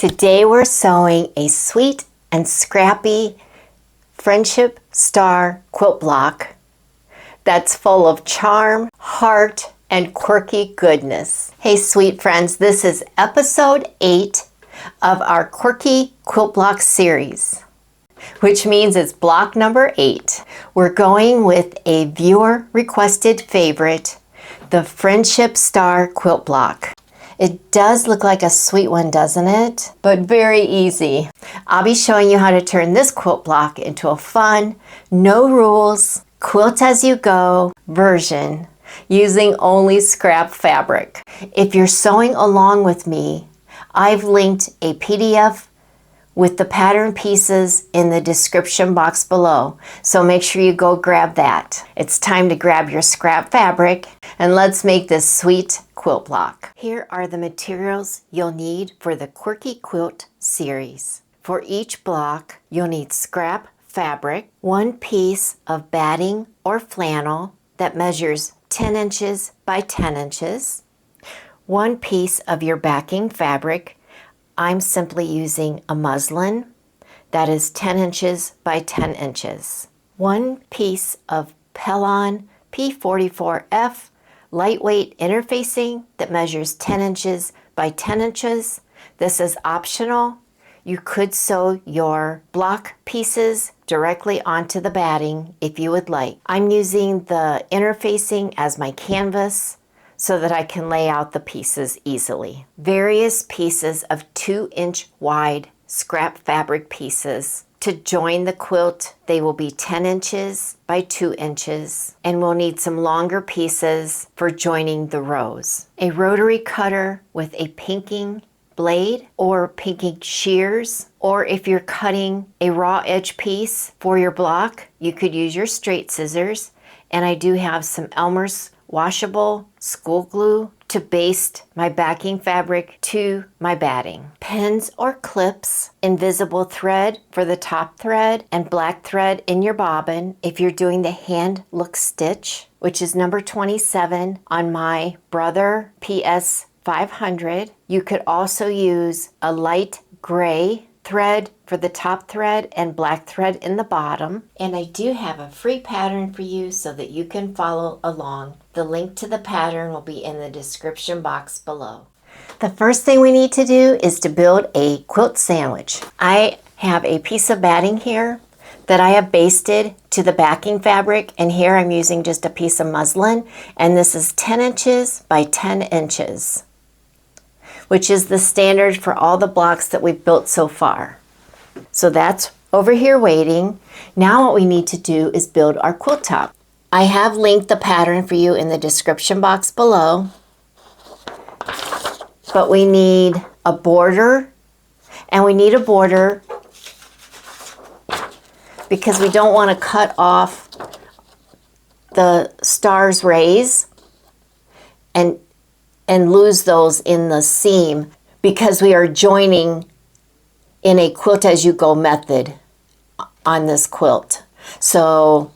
Today we're sewing a sweet and scrappy Friendship Star Quilt Block that's full of charm, heart, and quirky goodness. Hey sweet friends, this is episode 8 of our Quirky Quilt Block series, which means it's block number 8. We're going with a viewer requested favorite, the Friendship Star Quilt Block. It does look like a sweet one, doesn't it? But very easy. I'll be showing you how to turn this quilt block into a fun, no rules, quilt-as-you-go version using only scrap fabric. If you're sewing along with me, I've linked a PDF with the pattern pieces in the description box below, so make sure you go grab that. It's time to grab your scrap fabric and let's make this sweet quilt block. Here are the materials you'll need for the Quirky Quilt series. For each block, you'll need scrap fabric, 1 piece of batting or flannel that measures 10 inches by 10 inches, 1 piece of your backing fabric. I'm simply using a muslin that is 10 inches by 10 inches. 1 piece of Pellon P44F lightweight interfacing that measures 10 inches by 10 inches. This is optional. You could sew your block pieces directly onto the batting if you would like. I'm using the interfacing as my canvas so that I can lay out the pieces easily. Various pieces of 2-inch wide scrap fabric pieces. To join the quilt, they will be 10 inches by 2 inches, and we'll need some longer pieces for joining the rows. A rotary cutter with a pinking blade or pinking shears, or if you're cutting a raw edge piece for your block, you could use your straight scissors, and I do have some Elmer's washable school glue to baste my backing fabric to my batting. Pins or clips, invisible thread for the top thread, and black thread in your bobbin if you're doing the hand look stitch, which is number 27 on my Brother PS 500. You could also use a light gray thread for the top thread and black thread in the bottom. And I do have a free pattern for you so that you can follow along. The link to the pattern will be in the description box below. The first thing we need to do is to build a quilt sandwich. I have a piece of batting here that I have basted to the backing fabric, and here I'm using just a piece of muslin, and this is 10 inches by 10 inches. Which is the standard for all the blocks that we've built so far. So that's over here waiting. Now what we need to do is build our quilt top. I have linked the pattern for you in the description box below. But we need a border, and we need a border because we don't want to cut off the star's rays and lose those in the seam, because we are joining in a quilt-as-you-go method on this quilt. So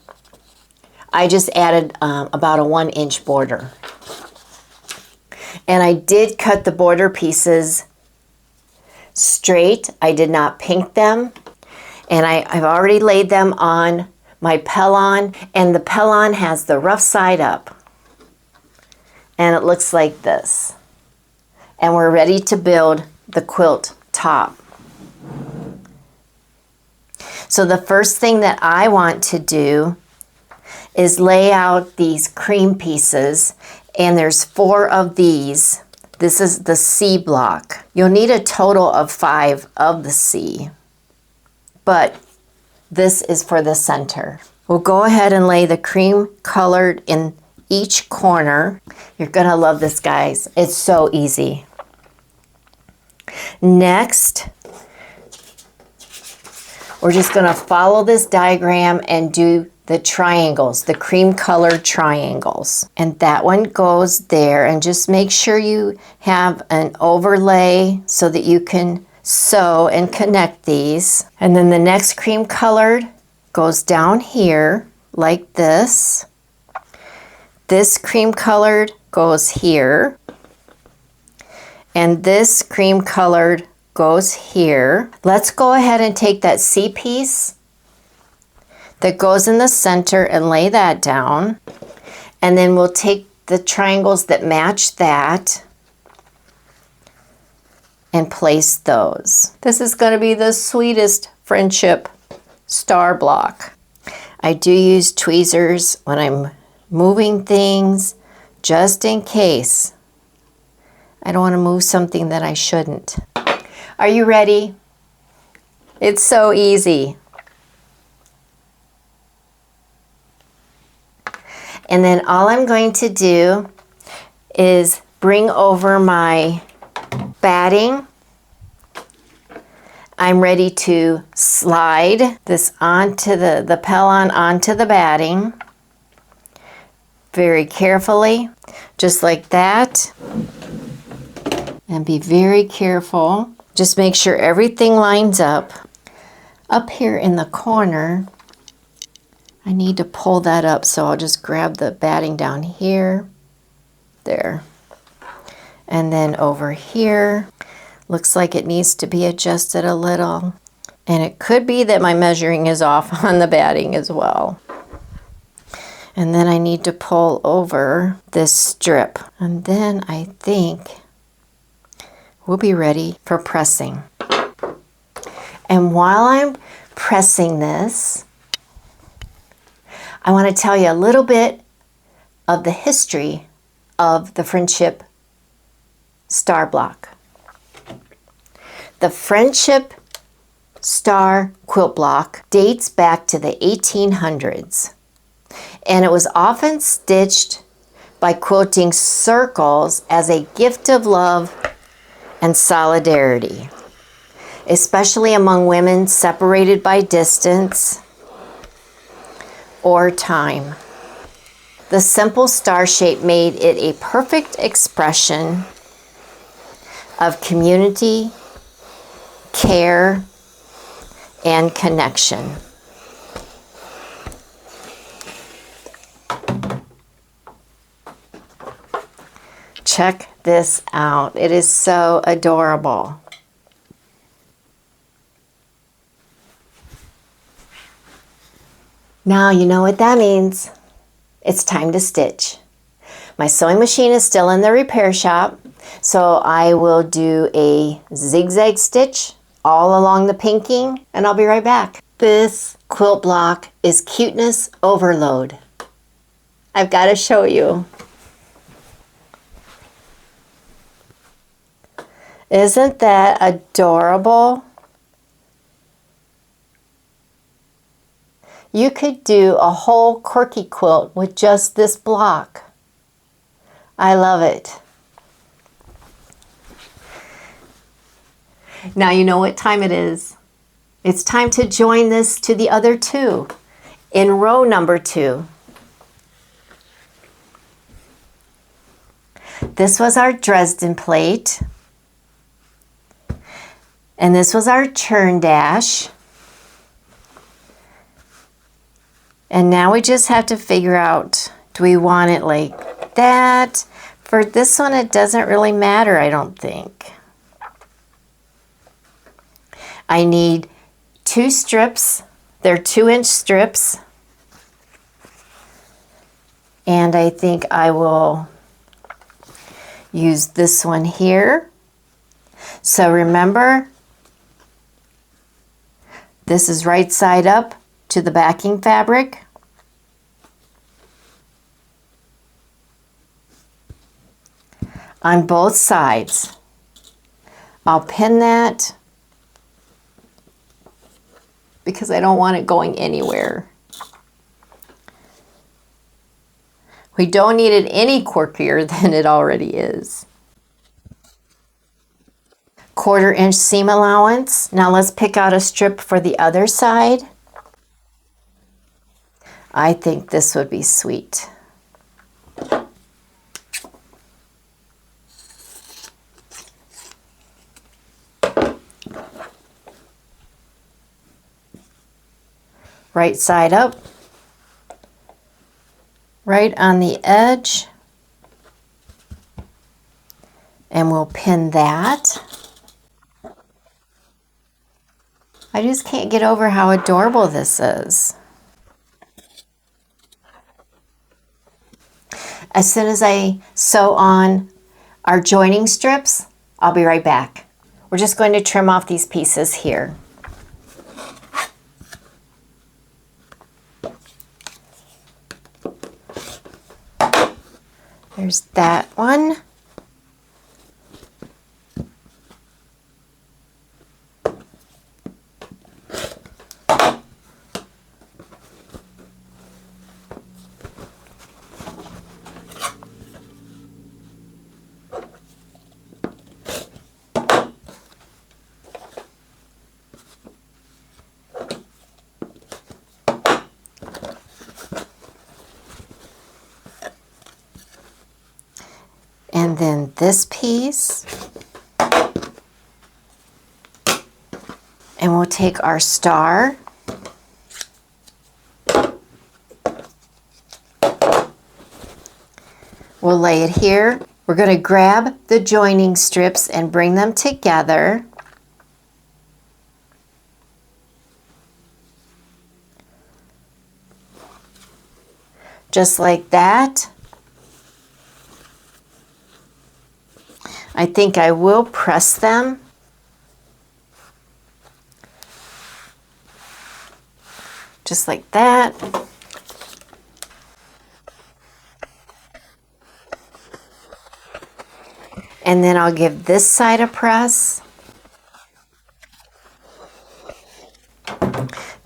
I just added about a 1-inch border. And I did cut the border pieces straight. I did not pink them. And I've already laid them on my Pellon, and the Pellon has the rough side up. And it looks like this. And we're ready to build the quilt top. So the first thing that I want to do is lay out these cream pieces, and there's 4 of these. This is the C block. You'll need a total of 5 of the C, but this is for the center. We'll go ahead and lay the cream colored in each corner. You're gonna love this, guys. It's so easy. Next, we're just gonna follow this diagram and do the triangles, the cream colored triangles. And that one goes there, and just make sure you have an overlay so that you can sew and connect these. And then the next cream colored goes down here like this. This cream colored goes here, and this cream colored goes here. Let's go ahead and take that C piece that goes in the center and lay that down. And then we'll take the triangles that match that and place those. This is going to be the sweetest Friendship Star Block. I do use tweezers when I'm moving things, just in case I don't want to move something that I shouldn't. Are you ready? It's so easy. And then all I'm going to do is bring over my batting. I'm ready to slide this onto the pellon onto the batting very carefully, just like that. And be very careful. Just make sure everything lines up. Up here in the corner, I need to pull that up, so I'll just grab the batting down here. There. And then over here, looks like it needs to be adjusted a little. And it could be that my measuring is off on the batting as well. And then I need to pull over this strip. And then I think we'll be ready for pressing. And while I'm pressing this, I want to tell you a little bit of the history of the Friendship Star Block. The Friendship Star Quilt Block dates back to the 1800s, and it was often stitched by quilting circles as a gift of love and solidarity, especially among women separated by distance or time. The simple star shape made it a perfect expression of community, care, and connection. Check this out. It is so adorable. Now you know what that means. It's time to stitch. My sewing machine is still in the repair shop, so I will do a zigzag stitch all along the pinking, and I'll be right back. This quilt block is cuteness overload. I've got to show you. Isn't that adorable? You could do a whole Quirky quilt with just this block. I love it. Now you know what time it is. It's time to join this to the other two in row number 2. This was our Dresden plate. And this was our churn dash. And now we just have to figure out, do we want it like that? For this one, it doesn't really matter, I don't think. I need 2 strips. They're 2-inch strips. And I think I will use this one here. So remember, this is right side up to the backing fabric. On both sides. I'll pin that because I don't want it going anywhere. We don't need it any quirkier than it already is. 1/4 inch seam allowance. Now let's pick out a strip for the other side. I think this would be sweet. Right side up, right on the edge, and we'll pin that. I just can't get over how adorable this is. As soon as I sew on our joining strips, I'll be right back. We're just going to trim off these pieces here. There's that one. And then this piece. And we'll take our star. We'll lay it here. We're going to grab the joining strips and bring them together. Just like that. I think I will press them. Just like that. And then I'll give this side a press.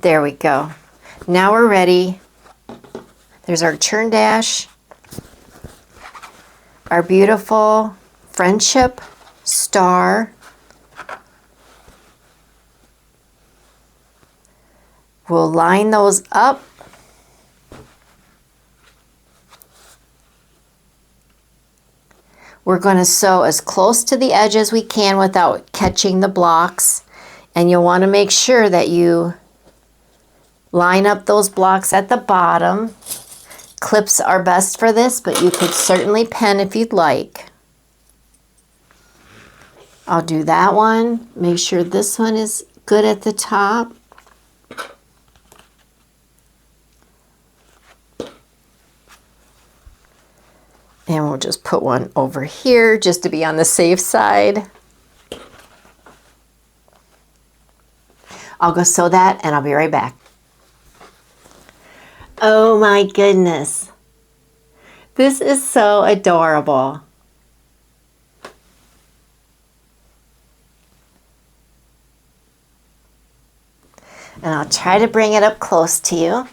There we go. Now we're ready. There's our churn dash, our beautiful Friendship Star. We'll line those up. We're going to sew as close to the edge as we can without catching the blocks. And you'll want to make sure that you line up those blocks at the bottom. Clips are best for this, but you could certainly pen if you'd like. I'll do that one. Make sure this one is good at the top. And we'll just put one over here just to be on the safe side. I'll go sew that and I'll be right back. Oh my goodness. This is so adorable. And I'll try to bring it up close to you.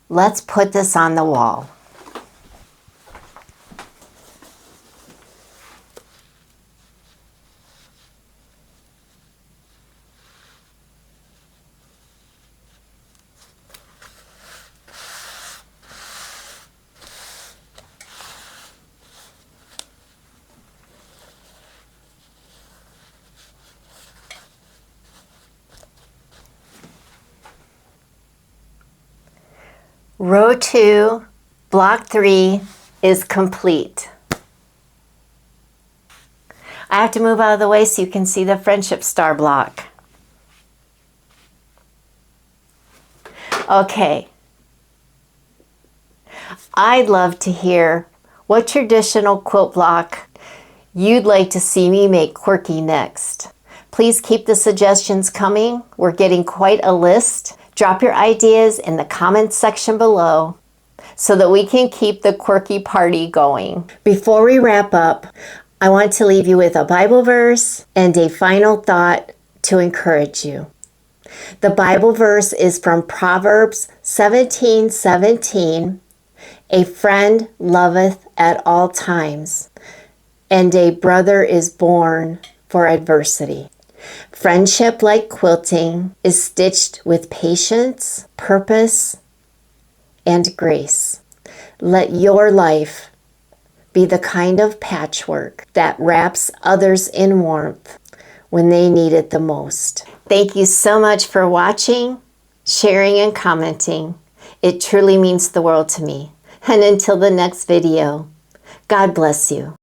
Let's put this on the wall. Row 2, block 3 is complete. I have to move out of the way so you can see the Friendship Star block. Okay. I'd love to hear what traditional quilt block you'd like to see me make quirky next. Please keep the suggestions coming. We're getting quite a list. Drop your ideas in the comments section below so that we can keep the quirky party going. Before we wrap up, I want to leave you with a Bible verse and a final thought to encourage you. The Bible verse is from Proverbs 17:17. A friend loveth at all times, and a brother is born for adversity. Friendship like quilting is stitched with patience, purpose, and grace. Let your life be the kind of patchwork that wraps others in warmth when they need it the most. Thank you so much for watching, sharing, and commenting. It truly means the world to me. And until the next video, God bless you.